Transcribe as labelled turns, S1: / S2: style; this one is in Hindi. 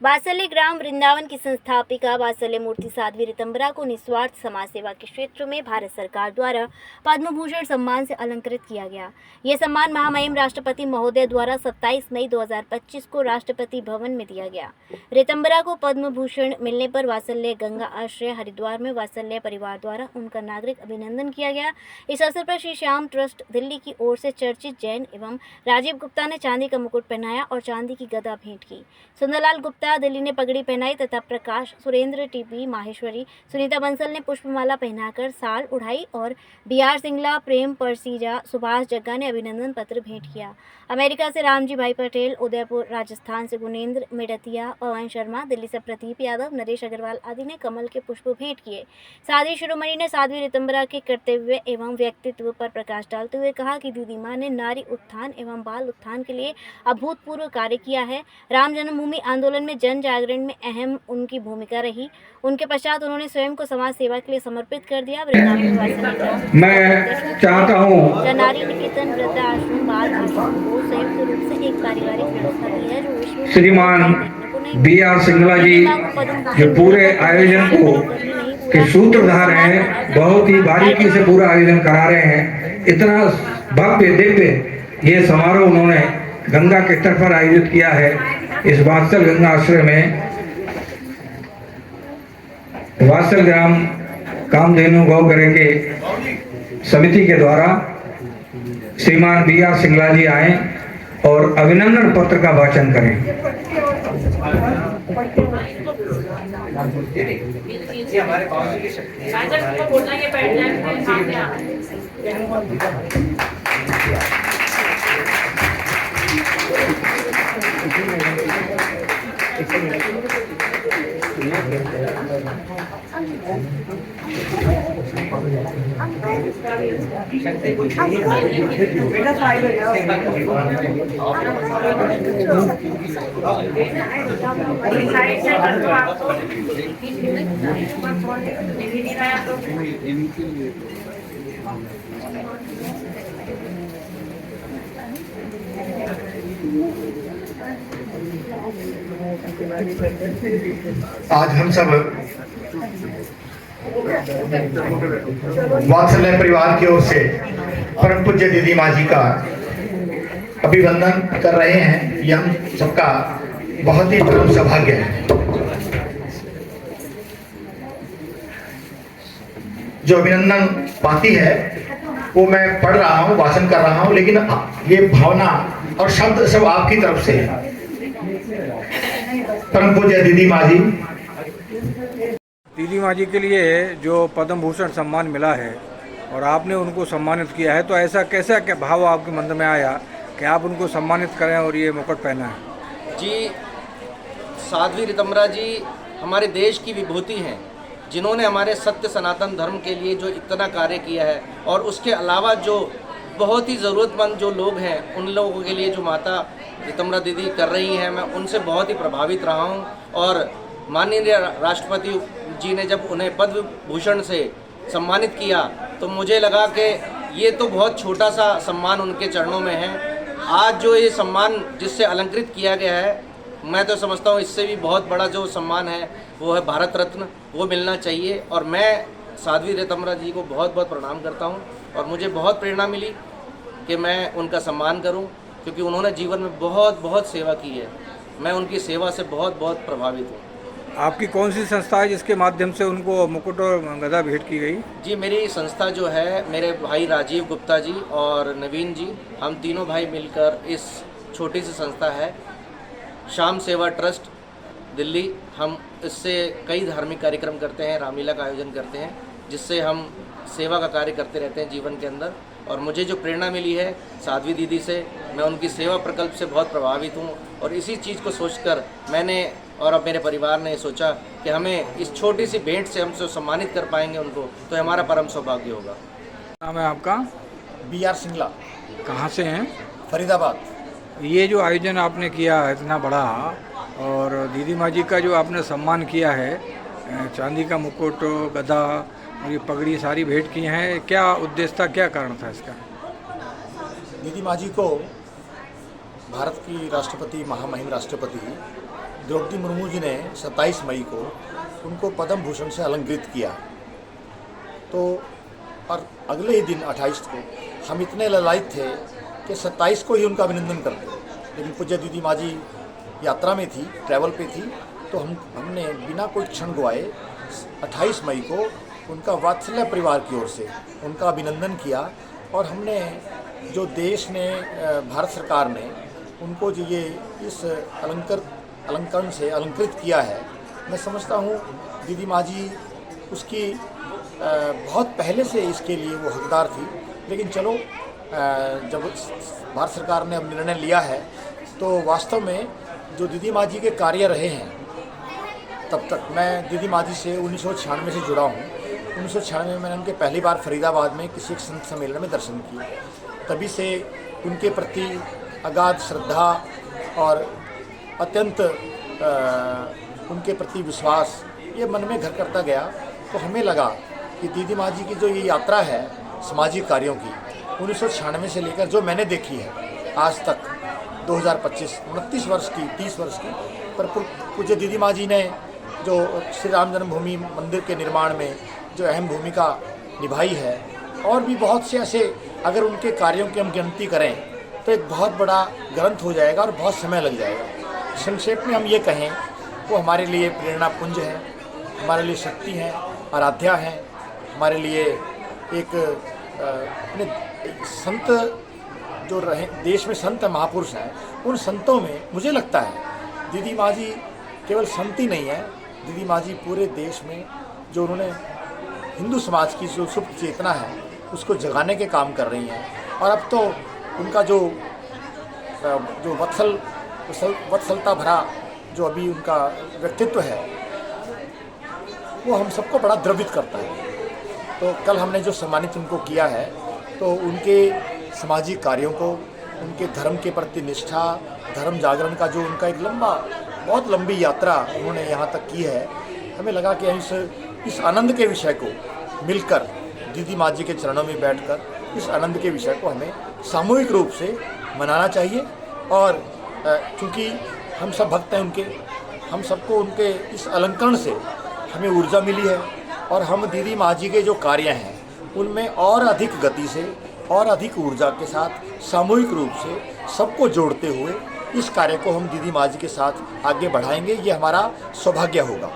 S1: वात्सल्य ग्राम वृंदावन की संस्थापिका वात्सल्य मूर्ति साध्वी रितंबरा को निस्वार्थ समाज सेवा के क्षेत्र में भारत सरकार द्वारा पद्म भूषण सम्मान से अलंकृत किया गया। यह सम्मान महामहिम राष्ट्रपति महोदय द्वारा 27 मई 2025 को राष्ट्रपति भवन में दिया गया। रितंबरा को पद्म भूषण मिलने पर वात्सल्य गंगा आश्रय हरिद्वार में वात्सल्य परिवार द्वारा उनका नागरिक अभिनंदन किया गया। इस अवसर पर श्री श्याम ट्रस्ट दिल्ली की ओर से चर्चित जैन एवं राजीव गुप्ता ने चांदी का मुकुट पहनाया और चांदी की गदा भेंट की। सुंदरलाल गुप्ता दिल्ली ने पगड़ी पहनाई तथा प्रकाश सुरेंद्र टीपी माहेश्वरी सुनीता बंसल ने पुष्पमाला पहनाकर साल उड़ाई और BR सिंगला प्रेम परसीजा सुभाष जग्गा ने अभिनंदन पत्र भेंट किया। अमेरिका से रामजी भाई पटेल, उदयपुर राजस्थान से गुनेंद्र मेड़तिया, पवन शर्मा, दिल्ली से प्रदीप यादव, नरेश अग्रवाल आदि ने कमल के पुष्प भेंट किए। साध्वी शिरोमणि ने साध्वी रितंबरा के कर्तव्य एवं व्यक्तित्व पर प्रकाश डालते हुए कहा कि दीदी माँ ने नारी उत्थान एवं बाल उत्थान के लिए अभूतपूर्व कार्य किया है। राम जन्मभूमि आंदोलन में जन जागरण में अहम उनकी भूमिका रही। उनके पश्चात उन्होंने स्वयं को समाज सेवा के लिए समर्पित कर दिया।
S2: मैं चाहता हूँ
S1: नारी निकेतन वृद्धाश्रम बाल आश्रम को संयुक्त रूप से एक पारिवारिक व्यवस्था की है जो विश्व
S2: श्रीमान BR सिंगला जी जो पूरे आयोजन को के सूत्रधार हैं, बहुत ही बारीकी से पूरा आयोजन करा रहे हैं। इतना भव्य दिव्य ये समारोह उन्होंने गंगा के तट पर आयोजित किया है। इस वात्सल गंगा आश्रय में वात्सल ग्राम कामधेनु गौ ग्रह के समिति के द्वारा श्रीमान BR सिंगला जी आए और अभिनंदन पत्र का वाचन करें। ये हमारे बाबू की शक्ति
S3: आज हम सब वात्सल्य परिवार की ओर से परम पूज्य दीदी माँ जी का अभिवंदन कर रहे हैं। यह हम सबका बहुत ही परम सौभाग्य है। जो अभिनंदन पाती है वो मैं पढ़ रहा हूँ, भाषण कर रहा हूँ, लेकिन ये भावना और शब्द सब आपकी तरफ से है। परम पूज्य दीदी माँ जी
S2: के लिए जो पद्म भूषण सम्मान मिला है और आपने उनको सम्मानित किया है, तो ऐसा कैसा क्या भाव आपके मन में आया कि आप उनको सम्मानित करें और ये मुकुट पहना है?
S4: जी, साध्वी रितंबरा जी हमारे देश की विभूति हैं, जिन्होंने हमारे सत्य सनातन धर्म के लिए जो इतना कार्य किया है और उसके अलावा जो बहुत ही ज़रूरतमंद जो लोग हैं उन लोगों के लिए जो माता रितंबरा दीदी कर रही हैं, मैं उनसे बहुत ही प्रभावित रहा हूं। और माननीय राष्ट्रपति जी ने जब उन्हें पद्म भूषण से सम्मानित किया तो मुझे लगा कि ये तो बहुत छोटा सा सम्मान उनके चरणों में है। आज जो ये सम्मान जिससे अलंकृत किया गया है, मैं तो समझता हूँ इससे भी बहुत बड़ा जो सम्मान है वो है भारत रत्न, वो मिलना चाहिए। और मैं साध्वी रितंबरा जी को बहुत बहुत प्रणाम करता हूँ और मुझे बहुत प्रेरणा मिली कि मैं उनका सम्मान करूं, क्योंकि उन्होंने जीवन में बहुत बहुत सेवा की है। मैं उनकी सेवा से बहुत बहुत प्रभावित हूं।
S2: आपकी कौन सी संस्था है जिसके माध्यम से उनको मुकुट और गदा भेंट की गई?
S4: जी, मेरी संस्था जो है, मेरे भाई राजीव गुप्ता जी और नवीन जी, हम तीनों भाई मिलकर इस छोटी सी संस्था है श्याम सेवा ट्रस्ट दिल्ली। हम इससे कई धार्मिक कार्यक्रम करते हैं, रामलीला का आयोजन करते हैं, जिससे हम सेवा का कार्य करते रहते हैं जीवन के अंदर। और मुझे जो प्रेरणा मिली है साध्वी दीदी से, मैं उनकी सेवा प्रकल्प से बहुत प्रभावित हूँ। और इसी चीज़ को सोचकर मैंने और अब मेरे परिवार ने सोचा कि हमें इस छोटी सी भेंट से हम सम्मानित कर पाएंगे उनको, तो हमारा परम सौभाग्य होगा।
S2: नाम है आपका?
S3: BR सिंगला।
S2: कहाँ से हैं?
S3: फरीदाबाद।
S2: ये जो आयोजन आपने किया है इतना बड़ा, और दीदी माँ जी का जो आपने सम्मान किया है, चांदी का मुकुट, गदा और ये पगड़ी सारी भेंट की हैं, क्या उद्देश्य था, क्या कारण था इसका?
S3: दीदी माँ जी को भारत की राष्ट्रपति महामहिम राष्ट्रपति द्रौपदी मुर्मू जी ने 27 मई को उनको पद्म भूषण से अलंकृत किया। तो और अगले ही दिन 28 को हम इतने ललायित थे कि 27 को ही उनका अभिनंदन करते, लेकिन पूज्य दीदी माँ जी यात्रा में थी, ट्रैवल पे थी, तो हमने बिना कोई क्षण गवाए 28 मई को उनका वात्सल्य परिवार की ओर से उनका अभिनंदन किया। और हमने जो देश ने, भारत सरकार ने उनको जो ये इस अलंकरण से अलंकृत किया है, मैं समझता हूँ दीदी माँ जी उसकी बहुत पहले से इसके लिए वो हकदार थी। लेकिन चलो, जब भारत सरकार ने अब निर्णय लिया है तो वास्तव में जो दीदी माँ जी के कार्य रहे हैं, तब तक मैं दीदी माँ जी से 1996 से जुड़ा हूँ। 1996 में मैंने उनके पहली बार फरीदाबाद में किसी एक संत सम्मेलन में दर्शन किए। तभी से उनके प्रति अगाध श्रद्धा और अत्यंत उनके प्रति विश्वास ये मन में घर करता गया। तो हमें लगा कि दीदी माँ जी की जो ये यात्रा है सामाजिक कार्यों की, 1996 से लेकर जो मैंने देखी है आज तक 2025, 29 वर्ष की, 30 वर्ष की, पर पूज्य दीदी माँ जी ने जो श्री राम जन्मभूमि मंदिर के निर्माण में जो अहम भूमिका निभाई है, और भी बहुत से ऐसे अगर उनके कार्यों की हम गिनती करें तो एक बहुत बड़ा ग्रंथ हो जाएगा और बहुत समय लग जाएगा। संक्षेप में हम ये कहें, वो हमारे लिए प्रेरणा पुंज है, हमारे लिए शक्ति है, आराध्या है, हमारे लिए एक अपने संत जो रहे देश में संत महापुरुष हैं, उन संतों में मुझे लगता है दीदी माँ जी केवल संत ही नहीं है, दीदी माँ जी पूरे देश में जो उन्होंने हिंदू समाज की जो सुप्त चेतना है उसको जगाने के काम कर रही हैं। और अब तो उनका जो वत्सलता भरा जो अभी उनका व्यक्तित्व है वो हम सबको बड़ा द्रवित करता है। तो कल हमने जो सम्मानित उनको किया है, तो उनके सामाजिक कार्यों को, उनके धर्म के प्रति निष्ठा, धर्म जागरण का जो उनका एक बहुत लंबी यात्रा उन्होंने यहाँ तक की है, हमें लगा कि इस आनंद के विषय को मिलकर दीदी माँ जी के चरणों में बैठकर इस आनंद के विषय को हमें सामूहिक रूप से मनाना चाहिए। और क्योंकि हम सब भक्त हैं उनके, हम सबको उनके इस अलंकरण से हमें ऊर्जा मिली है, और हम दीदी माँ जी के जो कार्य हैं उनमें और अधिक गति से और अधिक ऊर्जा के साथ सामूहिक रूप से सबको जोड़ते हुए इस कार्य को हम दीदी माँ जी के साथ आगे बढ़ाएंगे। ये हमारा सौभाग्य होगा।